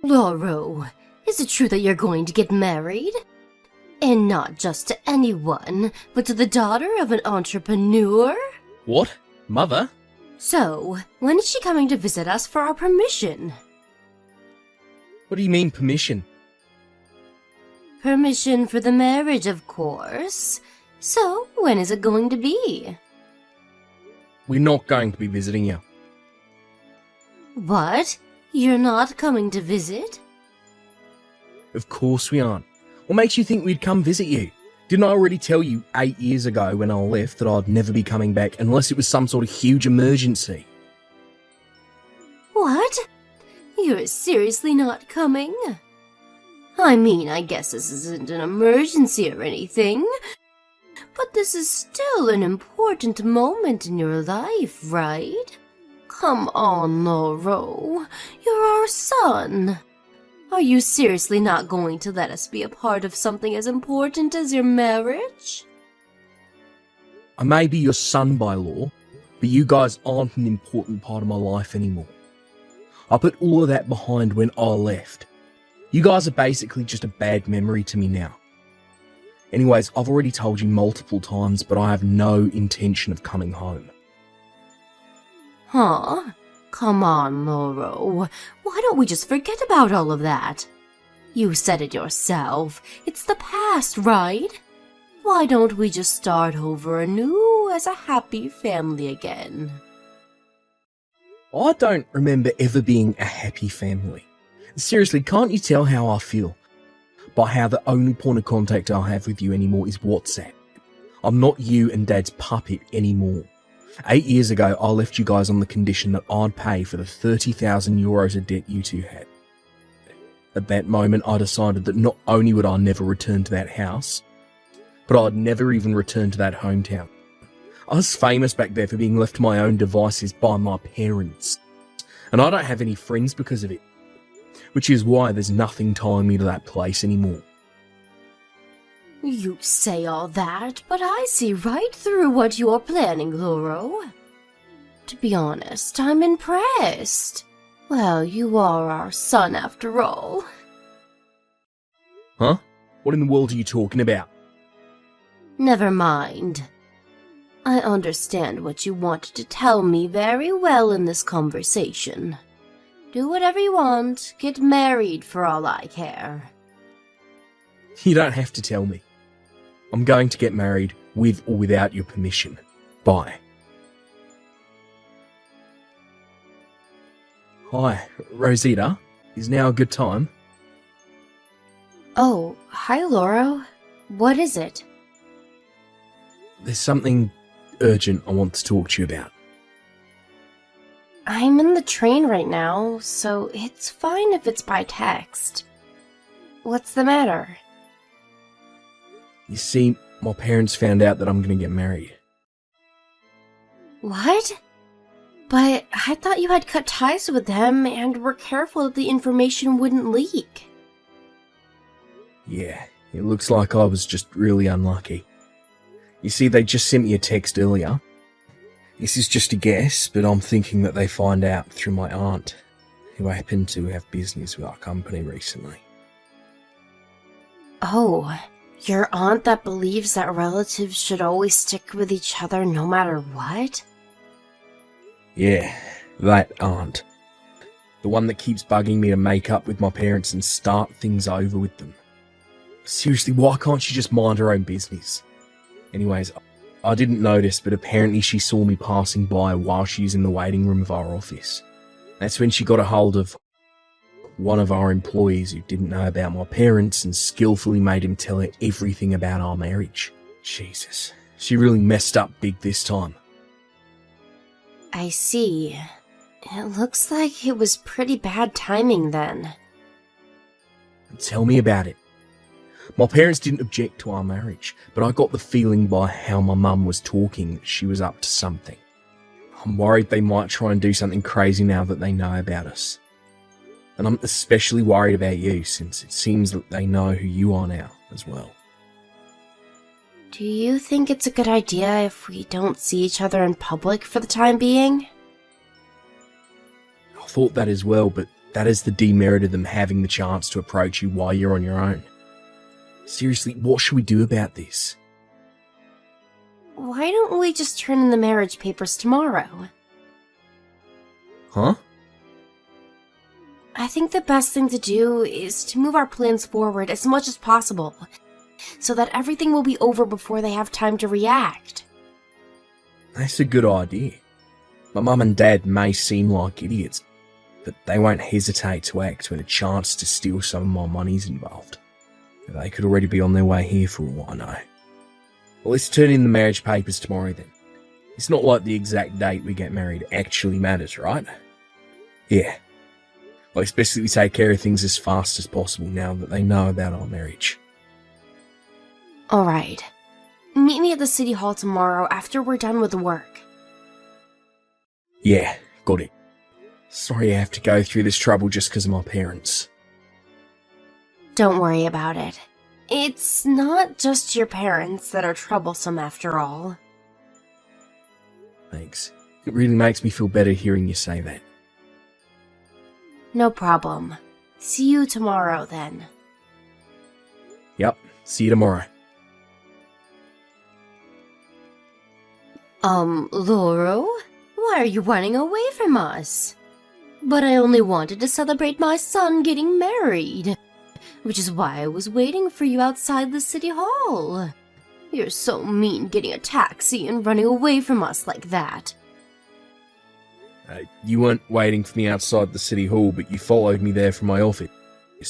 Lauro, is it true that you're going to get married? And not just to anyone, but to the daughter of an entrepreneur? What? Mother? So, when is she coming to visit us for our permission? What do you mean, permission? Permission for the marriage, of course. So, when is it going to be? We're not going to be visiting you. What? You're not coming to visit? Of course we aren't. What makes you think we'd come visit you? Didn't I already tell you 8 years ago when I left that I'd never be coming back unless it was some sort of huge emergency? What? You're seriously not coming? I mean, I guess this isn't an emergency or anything, but this is still an important moment in your life, right? Come on, Lauro. You're our son. Are you seriously not going to let us be a part of something as important as your marriage? I may be your son by law, but you guys aren't an important part of my life anymore. I put all of that behind when I left. You guys are basically just a bad memory to me now. Anyways, I've already told you multiple times, but I have no intention of coming home. Huh? Come on, Lauro. Why don't we just forget about all of that? You said it yourself. It's the past, right? Why don't we just start over anew as a happy family again? I don't remember ever being a happy family. Seriously, can't you tell how I feel? By how the only point of contact I have with you anymore is WhatsApp. I'm not you and Dad's puppet anymore. 8 years ago, I left you guys on the condition that I'd pay for the 30,000 euros of debt you two had. At that moment, I decided that not only would I never return to that house, but I'd never even return to that hometown. I was famous back there for being left to my own devices by my parents, and I don't have any friends because of it, which is why there's nothing tying me to that place anymore. You say all that, but I see right through what you're planning, Lauro. To be honest, I'm impressed. Well, you are our son after all. Huh? What in the world are you talking about? Never mind. I understand what you wanted to tell me very well in this conversation. Do whatever you want, get married for all I care. You don't have to tell me. I'm going to get married with or without your permission. Bye. Hi, Rosita. Is now a good time? Oh, hi, Lauro. What is it? There's something urgent I want to talk to you about. I'm in the train right now, so it's fine if it's by text. What's the matter? You see, my parents found out that I'm going to get married. What? But I thought you had cut ties with them and were careful that the information wouldn't leak. Yeah, it looks like I was just really unlucky. You see, they just sent me a text earlier. This is just a guess, but I'm thinking that they find out through my aunt, who happened to have business with our company recently. Oh, your aunt that believes that relatives should always stick with each other no matter what? Yeah, that aunt. The one that keeps bugging me to make up with my parents and start things over with them. Seriously, why can't she just mind her own business? Anyways, I didn't notice, but apparently she saw me passing by while she was in the waiting room of our office. That's when she got a hold of one of our employees who didn't know about my parents and skillfully made him tell her everything about our marriage. Jesus, she really messed up big this time. I see. It looks like it was pretty bad timing then. Tell me about it. My parents didn't object to our marriage, but I got the feeling by how my mum was talking that she was up to something. I'm worried they might try and do something crazy now that they know about us. And I'm especially worried about you, since it seems that they know who you are now as well. Do you think it's a good idea if we don't see each other in public for the time being? I thought that as well, but That is the demerit of them having the chance to approach you while you're on your own. Seriously, what should we do about this? Why don't we just turn in the marriage papers tomorrow? Huh? I think the best thing to do is to move our plans forward as much as possible, so that everything will be over before they have time to react. That's a good idea. My mum and dad may seem like idiots, but they won't hesitate to act when a chance to steal some of my money's involved. They could already be on their way here for all I know. Well, let's turn in the marriage papers tomorrow then. It's not like the exact date we get married actually matters, right? Yeah. Well, it's best that we take care of things as fast as possible now that they know about our marriage. Alright. Meet me at the city hall tomorrow after we're done with the work. Yeah, got it. Sorry I have to go through this trouble just because of my parents. Don't worry about it. It's not just your parents that are troublesome after all. Thanks. It really makes me feel better hearing you say that. No problem. See you tomorrow then. Yep, see you tomorrow. Lauro? Why are you running away from us? But I only wanted to celebrate my son getting married, which is why I was waiting for you outside the city hall. You're so mean getting a taxi and running away from us like that. You weren't waiting for me outside the city hall, but you followed me there from my office,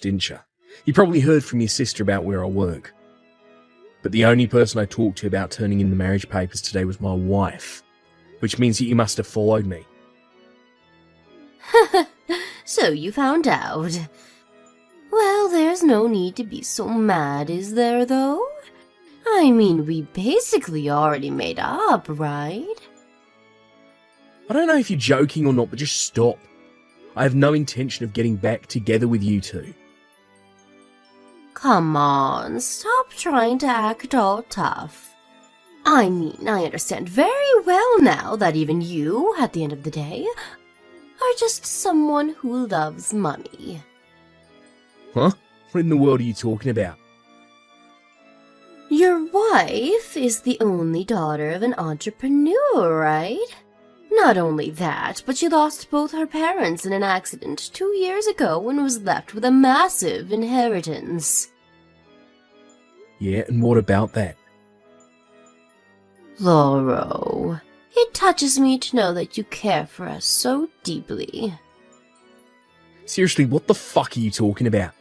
didn't you? You probably heard from your sister about where I work. But the only person I talked to about turning in the marriage papers today was my wife, which means that you must have followed me. So you found out. Well, there's no need to be so mad, is there, though? I mean, we basically already made up, right? I don't know if you're joking or not, but just stop. I have no intention of getting back together with you two. Come on, stop trying to act all tough. I mean, I understand very well now that even you, at the end of the day, are just someone who loves money. Huh? What in the world are you talking about? Your wife is the only daughter of an entrepreneur, right? Not only that, but she lost both her parents in an accident 2 years ago and was left with a massive inheritance. Yeah, and what about that? Lauro, it touches me to know that you care for us so deeply. Seriously, what the fuck are you talking about?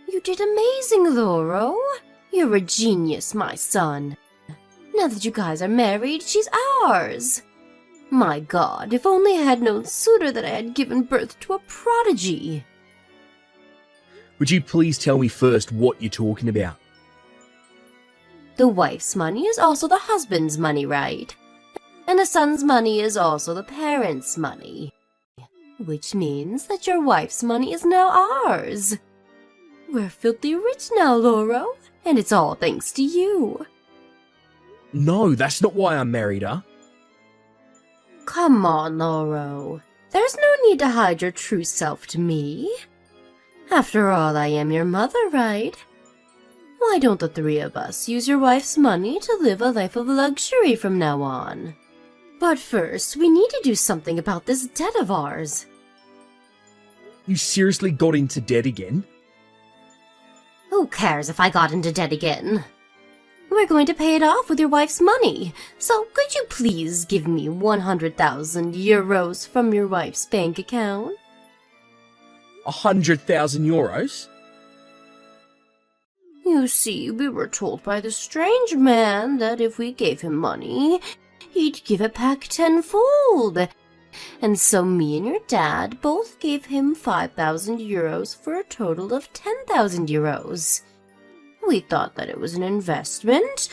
You did amazing, Lauro. You're a genius, my son. Now that you guys are married, she's ours. My God, if only I had known sooner that I had given birth to a prodigy. Would you please tell me first what you're talking about? The wife's money is also the husband's money, right? And the son's money is also the parents' money. Which means that your wife's money is now ours. We're filthy rich now, Lauro, and it's all thanks to you. No, that's not why I married her. Come on, Lauro. There's no need to hide your true self to me. After all, I am your mother, right? Why don't the three of us use your wife's money to live a life of luxury from now on? But first, we need to do something about this debt of ours. You seriously got into debt again? Who cares if I got into debt again? We're going to pay it off with your wife's money, so could you please give me 100,000 euros from your wife's bank account? 100,000 euros? You see, we were told by the strange man that if we gave him money, he'd give it back tenfold. And so me and your dad both gave him 5,000 euros for a total of 10,000 euros. We thought that it was an investment,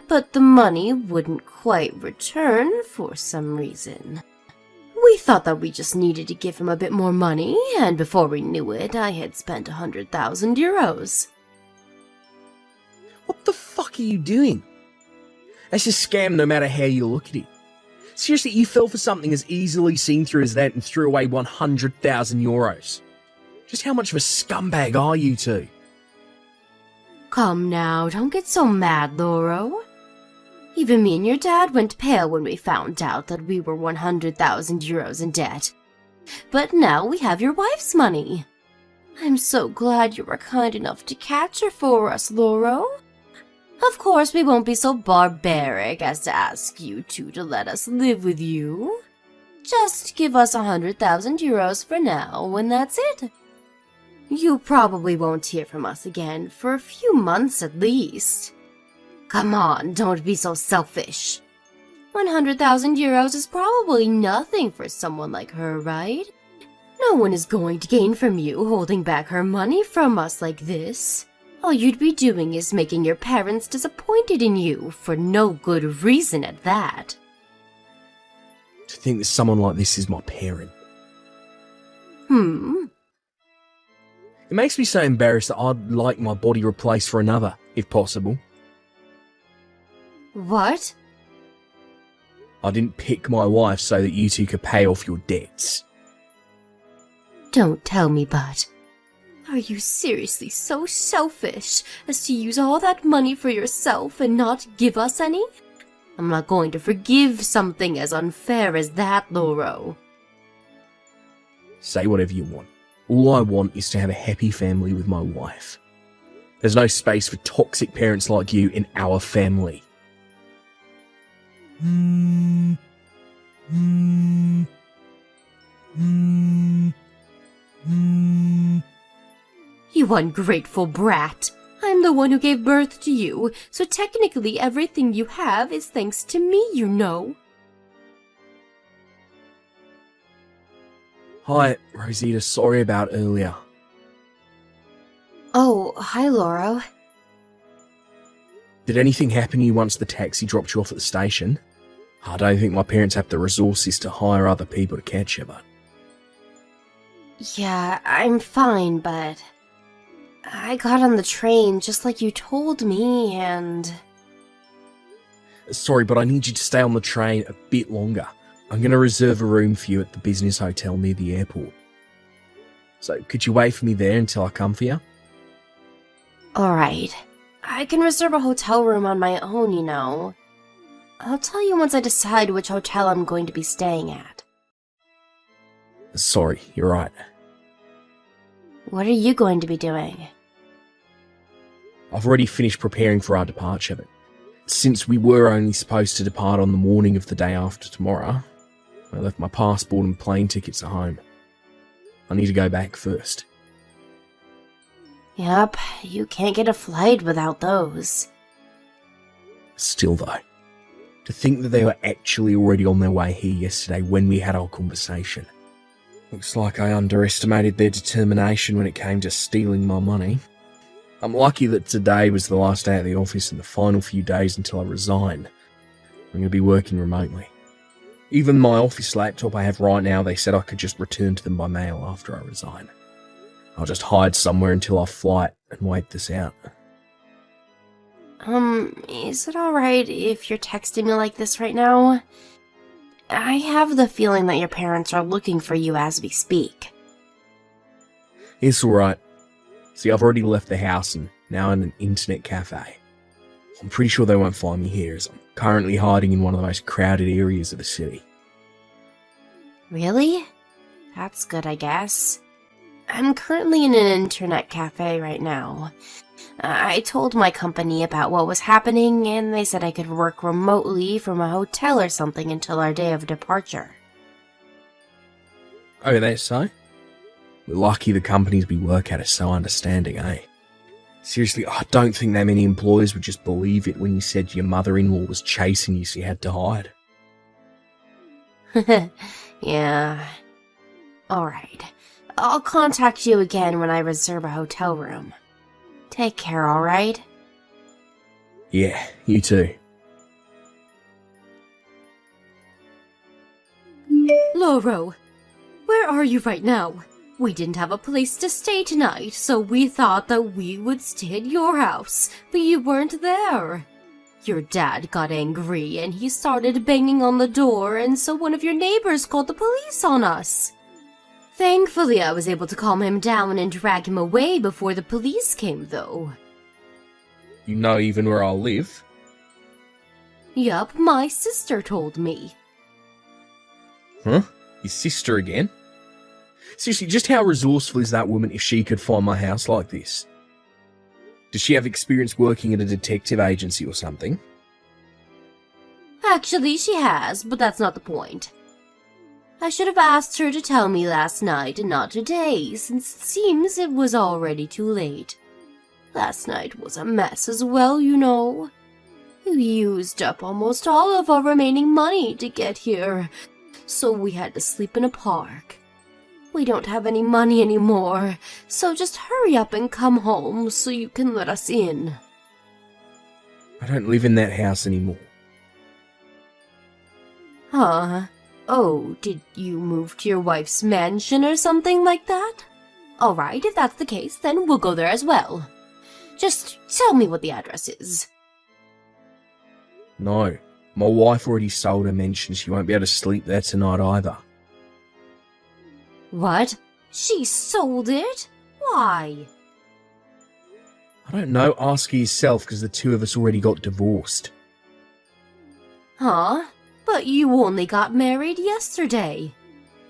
but the money wouldn't quite return for some reason. We thought that we just needed to give him a bit more money, and before we knew it, I had spent 100,000 euros. What the fuck are you doing? That's a scam no matter how you look at it. Seriously, you fell for something as easily seen through as that and threw away 100,000 euros. Just how much of a scumbag are you two? Come now, don't get so mad, Loro. Even me and your dad went pale when we found out that we were 100,000 euros in debt. But now we have your wife's money. I'm so glad you were kind enough to catch her for us, Loro. Of course, we won't be so barbaric as to ask you two to let us live with you. Just give us 100,000 euros for now, and that's it. You probably won't hear from us again for a few months at least. Come on, don't be so selfish. 100,000 euros is probably nothing for someone like her, right? No one is going to gain from you holding back her money from us like this. All you'd be doing is making your parents disappointed in you, for no good reason at that. To think that someone like this is my parent. It makes me so embarrassed that I'd like my body replaced for another, if possible. What? I didn't pick my wife so that you two could pay off your debts. Don't tell me, Bud. Are you seriously so selfish as to use all that money for yourself and not give us any? I'm not going to forgive something as unfair as that, Loro. Say whatever you want. All I want is to have a happy family with my wife. There's no space for toxic parents like you in our family. You ungrateful brat. I'm the one who gave birth to you, so technically everything you have is thanks to me, you know. Hi, Rosita. Sorry about earlier. Oh, hi, Loro. Did anything happen to you once the taxi dropped you off at the station? I don't think my parents have the resources to hire other people to catch you, but... Yeah, I'm fine, but... I got on the train just like you told me, and... Sorry, but I need you to stay on the train a bit longer. I'm going to reserve a room for you at the business hotel near the airport. So, could you wait for me there until I come for you? Alright. I can reserve a hotel room on my own, you know. I'll tell you once I decide which hotel I'm going to be staying at. Sorry, you're right. What are you going to be doing? I've already finished preparing for our departure, but since we were only supposed to depart on the morning of the day after tomorrow, I left my passport and plane tickets at home. I need to go back first. Yep, you can't get a flight without those. Still though, to think that they were actually already on their way here yesterday when we had our conversation. Looks like I underestimated their determination when it came to stealing my money. I'm lucky that today was the last day at the office and the final few days until I resign. I'm going to be working remotely. Even my office laptop I have right now, they said I could just return to them by mail after I resign. I'll just hide somewhere until our flight and wait this out. Is it alright if you're texting me like this right now? I have the feeling that your parents are looking for you as we speak. It's alright. See, I've already left the house and now in an internet cafe. I'm pretty sure they won't find me here as I'm currently hiding in one of the most crowded areas of the city. Really? That's good, I guess. I'm currently in an internet cafe right now. I told my company about what was happening, and they said I could work remotely from a hotel or something until our day of departure. Oh, that's so? We're lucky the companies we work at are so understanding, eh? Seriously, I don't think that many employers would just believe it when you said your mother-in-law was chasing you so you had to hide. Yeah. Alright. I'll contact you again when I reserve a hotel room. Take care, alright? Yeah, you too. Loro, where are you right now? We didn't have a place to stay tonight, so we thought that we would stay at your house, but you weren't there. Your dad got angry and he started banging on the door, and so one of your neighbors called the police on us. Thankfully, I was able to calm him down and drag him away before the police came, though. You know even where I live? Yup, my sister told me. Huh? Your sister again? Seriously, just how resourceful is that woman if she could find my house like this? Does she have experience working at a detective agency or something? Actually, she has, but that's not the point. I should have asked her to tell me last night and not today, since it seems it was already too late. Last night was a mess as well, you know. We used up almost all of our remaining money to get here, so we had to sleep in a park. We don't have any money anymore, so just hurry up and come home so you can let us in. I don't live in that house anymore. Huh? Oh, did you move to your wife's mansion or something like that? Alright, if that's the case, then we'll go there as well. Just tell me what the address is. No, my wife already sold her mansion. She won't be able to sleep there tonight either. What? She sold it? Why? I don't know, ask her yourself, because the two of us already got divorced. Huh? But you only got married yesterday.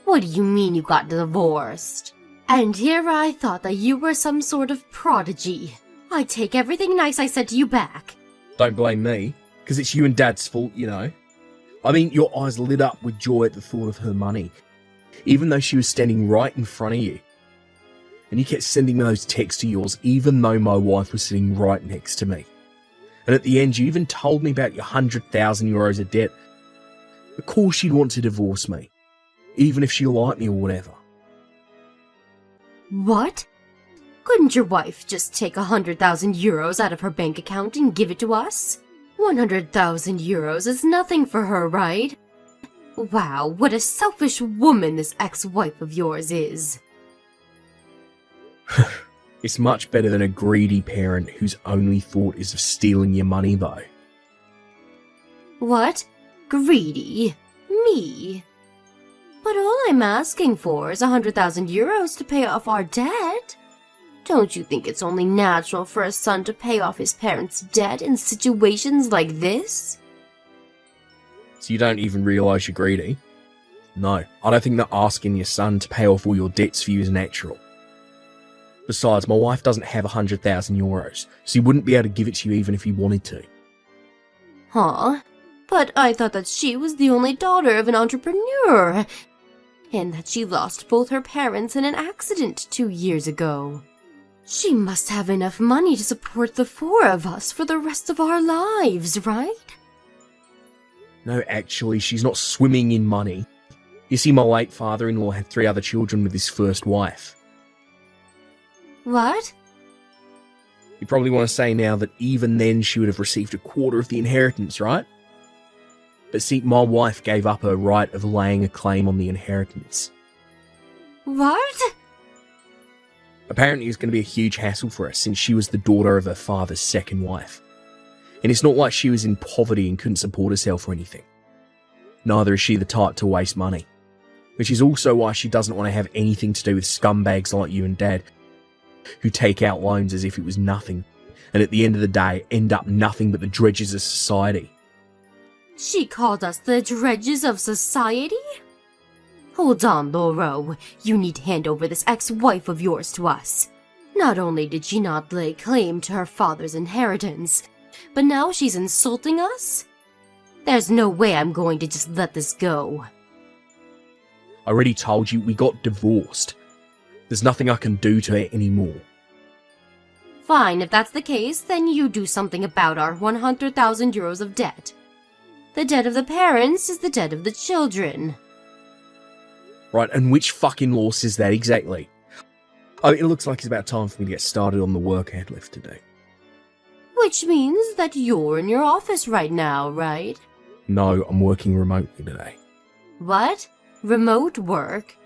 What do you mean you got divorced? And here I thought that you were some sort of prodigy. I take everything nice I said to you back. Don't blame me, because it's you and Dad's fault, you know. I mean, your eyes lit up with joy at the thought of her money, even though she was standing right in front of you. And you kept sending me those texts of yours, even though my wife was sitting right next to me. And at the end, you even told me about your 100,000 euros of debt. Of course she'd want to divorce me, even if she liked me or whatever. What? Couldn't your wife just take 100,000 euros out of her bank account and give it to us? 100,000 euros is nothing for her, right? Wow, what a selfish woman this ex-wife of yours is. It's much better than a greedy parent whose only thought is of stealing your money, though. What? Greedy? Me? But all I'm asking for is 100,000 euros to pay off our debt. Don't you think it's only natural for a son to pay off his parents' debt in situations like this? So you don't even realise you're greedy? No, I don't think that asking your son to pay off all your debts for you is natural. Besides, my wife doesn't have 100,000 euros, so he wouldn't be able to give it to you even if he wanted to. Huh? But I thought that she was the only daughter of an entrepreneur, and that she lost both her parents in an accident 2 years ago. She must have enough money to support the four of us for the rest of our lives, right? No, actually, she's not swimming in money. You see, my late father-in-law had 3 other children with his first wife. What? You probably want to say now that even then she would have received a quarter of the inheritance, right? But see, my wife gave up her right of laying a claim on the inheritance. What? Apparently it's going to be a huge hassle for her since she was the daughter of her father's second wife. And it's not like she was in poverty and couldn't support herself or anything. Neither is she the type to waste money. Which is also why she doesn't want to have anything to do with scumbags like you and Dad, who take out loans as if it was nothing, and at the end of the day end up nothing but the dredges of society. She called us the dredges of society? Hold on, Lauro. You need to hand over this ex-wife of yours to us. Not only did she not lay claim to her father's inheritance, but now she's insulting us? There's no way I'm going to just let this go. I already told you we got divorced. There's nothing I can do to her anymore. Fine, if that's the case, then you do something about our 100,000 euros of debt. The debt of the parents is the debt of the children. Right, and which fucking law says that exactly? Oh, it looks like it's about time for me to get started on the work I had left to do. Which means that you're in your office right now, right? No, I'm working remotely today. What? Remote work?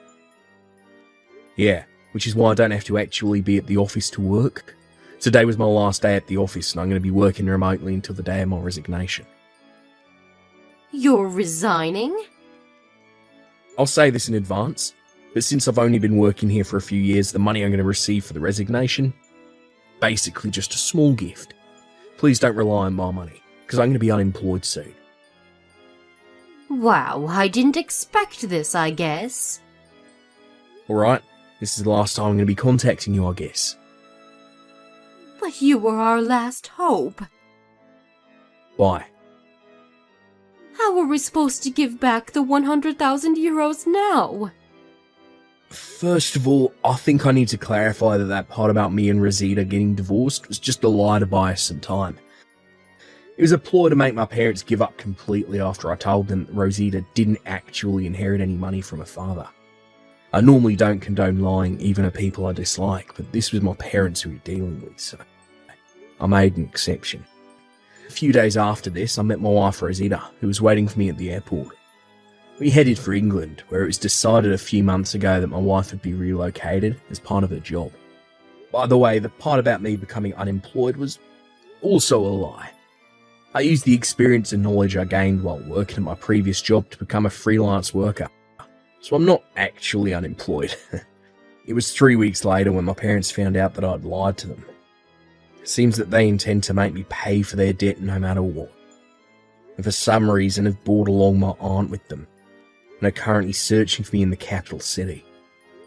Yeah, which is why I don't have to actually be at the office to work. Today was my last day at the office, and I'm going to be working remotely until the day of my resignation. You're resigning? I'll say this in advance, but since I've only been working here for a few years, the money I'm going to receive for the resignation, basically just a small gift. Please don't rely on my money, because I'm going to be unemployed soon. Wow, I didn't expect this, I guess. Alright, this is the last time I'm going to be contacting you, I guess. But you were our last hope. Bye. How are we supposed to give back the 100,000 euros now? First of all, I think I need to clarify that part about me and Rosita getting divorced was just a lie to buy us some time. It was a ploy to make my parents give up completely after I told them that Rosita didn't actually inherit any money from her father. I normally don't condone lying even to people I dislike, but this was my parents who we were dealing with, so I made an exception. A few days after this, I met my wife Rosita, who was waiting for me at the airport. We headed for England, where it was decided a few months ago that my wife would be relocated as part of her job. By the way, the part about me becoming unemployed was also a lie. I used the experience and knowledge I gained while working at my previous job to become a freelance worker, so I'm not actually unemployed. It was 3 weeks later when my parents found out that I'd lied to them. It seems that they intend to make me pay for their debt no matter what, and for some reason have brought along my aunt with them, and are currently searching for me in the capital city.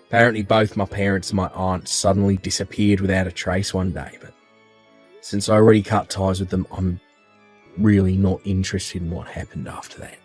Apparently both my parents and my aunt suddenly disappeared without a trace one day, but since I already cut ties with them, I'm really not interested in what happened after that.